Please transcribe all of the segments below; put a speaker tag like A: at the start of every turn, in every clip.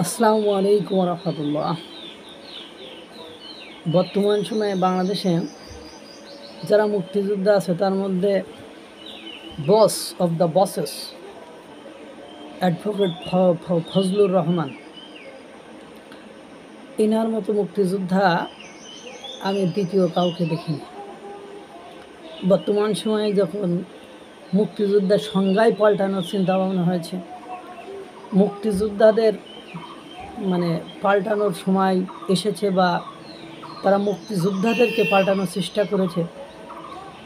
A: আসসালামু আলাইকুম রহমতুল্লাহ। বর্তমান সময়ে বাংলাদেশে যারা মুক্তিযোদ্ধা আছে তার মধ্যে বস of the buses advocate Fazlur Rahman, এনার মতো মুক্তিযোদ্ধা আমি দ্বিতীয় কাউকে দেখিনি। বর্তমান সময়ে যখন মুক্তিযোদ্ধার সংজ্ঞায় পাল্টানোর চিন্তা ভাবনা হয়েছে, মুক্তিযোদ্ধাদের পাল্টানোর সময় এসেছে বা তারা মুক্তিযোদ্ধাদেরকে পাল্টানোর চেষ্টা করেছে,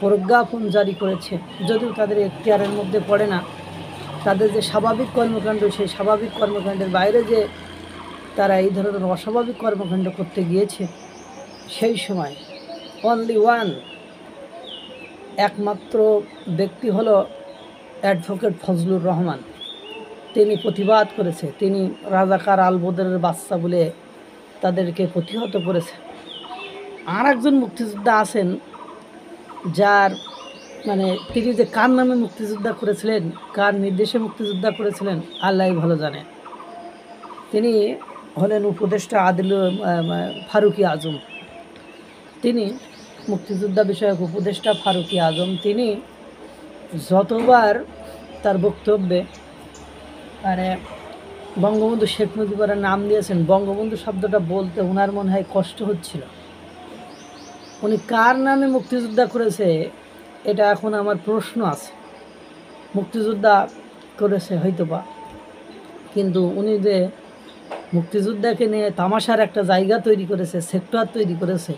A: প্রজ্ঞাপন জারি করেছে, যদিও তাদের এখতিয়ারের মধ্যে পড়ে না। তাদের যে স্বাভাবিক কর্মকাণ্ড, সেই স্বাভাবিক কর্মকাণ্ডের বাইরে যে তারা এই ধরনের অস্বাভাবিক কর্মকাণ্ড করতে গিয়েছে, সেই সময় অনলি ওয়ান, একমাত্র ব্যক্তি হলো অ্যাডভোকেট ফজলুর রহমান। তিনি প্রতিবাদ করেছে, তিনি রাজাকার আলবদরের বাচ্চা বলে তাদেরকে প্রতিহত করেছে। আর একজন মুক্তিযোদ্ধা আছেন যার তিনি যে কার নামে মুক্তিযোদ্ধা করেছিলেন, কার নির্দেশে মুক্তিযোদ্ধা করেছিলেন, আল্লাহই ভালো জানে। তিনি হলেন উপদেষ্টা আদিল ফারুকি আজম। তিনি মুক্তিযোদ্ধা বিষয়ক উপদেষ্টা ফারুকি আজম। তিনি যতবার তার বক্তব্যে বঙ্গবন্ধু শেখ মুজিবের নাম দিয়েছেন, বঙ্গবন্ধু শব্দটা বলতে ওনার মনে হয় কষ্ট হচ্ছিল। উনি কার নামে মুক্তিযোদ্ধা করেছে এটা এখন আমার প্রশ্ন আছে। মুক্তিযোদ্ধা করেছে হয়তোবা, কিন্তু উনি যে মুক্তিযোদ্ধাকে নিয়ে তামাশার একটা জায়গা তৈরি করেছে, সেক্টর তৈরি করেছে,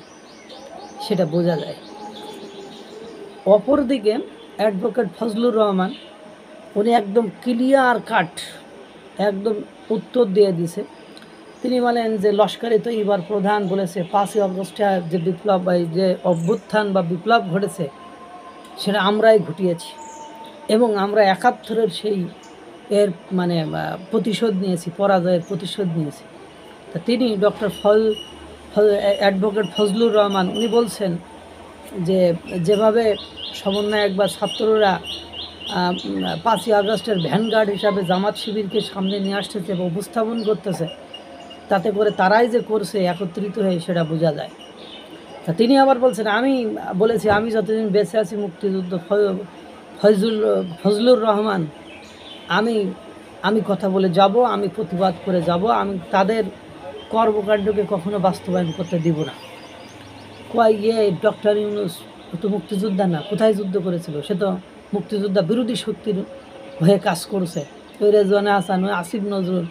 A: সেটা বোঝা যায়। অপরদিকে অ্যাডভোকেট ফজলুর রহমান, উনি একদম ক্লিয়ার কাট একদম উত্তর দিয়ে দিছে। তিনি বলেন যে লস্করে তৈয়বার প্রধান বলেছে 5ই আগস্টে যে বিপ্লব, যে অভ্যুত্থান বা বিপ্লব ঘটেছে, সেটা আমরাই ঘটিয়েছি এবং আমরা 71-এর সেই প্রতিশোধ নিয়েছি, পরাজয়ের প্রতিশোধ নিয়েছি। তা তিনি ডক্টর অ্যাডভোকেট ফজলুর রহমান উনি বলছেন যে যেভাবে সমন্বয়ক বা ছাত্ররা 5ই আগস্টের ভ্যানগার্ড হিসাবে জামাত শিবিরকে সামনে নিয়ে আসতেছে এবং উপস্থাপন করতেছে, তাতে করে তারাই যে করছে একত্রিত হয়ে, সেটা বোঝা যায়। তা তিনি আবার বলছেন, আমি বলেছি আমি যতদিন বেঁচে আছি মুক্তিযুদ্ধ ফজলুর রহমান, আমি কথা বলে যাব, আমি প্রতিবাদ করে যাব, আমি তাদের কর্মকাণ্ডকে কখনো বাস্তবায়ন করতে দিব না। ডক্টর ইউনূস তো মুক্তিযোদ্ধা না, কোথায় যুদ্ধ করেছিল? সে তো মুক্তিযোদ্ধা বিরোধী শক্তির হয়ে কাজ করছে। ওই রেজওয়ানে হাসান, ওই আসিফ নজরুল,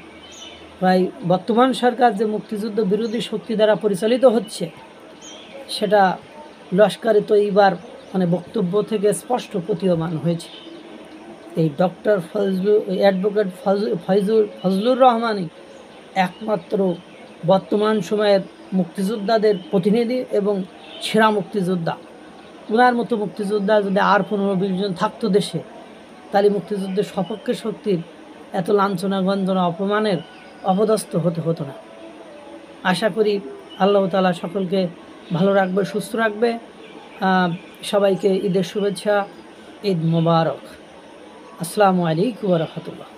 A: ভাই বর্তমান সরকার যে মুক্তিযুদ্ধ বিরোধী শক্তি দ্বারা পরিচালিত হচ্ছে, সেটা লস্করে তৈয়বার বক্তব্য থেকে স্পষ্ট প্রতীয়মান হয়েছে। এই ডক্টর অ্যাডভোকেট ফজলুর রহমানই একমাত্র বর্তমান সময়ের মুক্তিযোদ্ধাদের প্রতিনিধি এবং সেরা মুক্তিযোদ্ধা। ওনার মতো মুক্তিযোদ্ধা যদি আর 15-20 জন থাকতো দেশে, তাহলে মুক্তিযুদ্ধের সপক্ষে শক্তির এত লাঞ্ছনা, গঞ্জনা, অপমানের অপদস্থ হতো না। আশা করি আল্লাহ তাআলা সকলকে ভালো রাখবে, সুস্থ রাখবে। সবাইকে ঈদের শুভেচ্ছা, ঈদ মোবারক। আসসালামু আলাইকুম ওয়া রাহমাতুল্লাহ।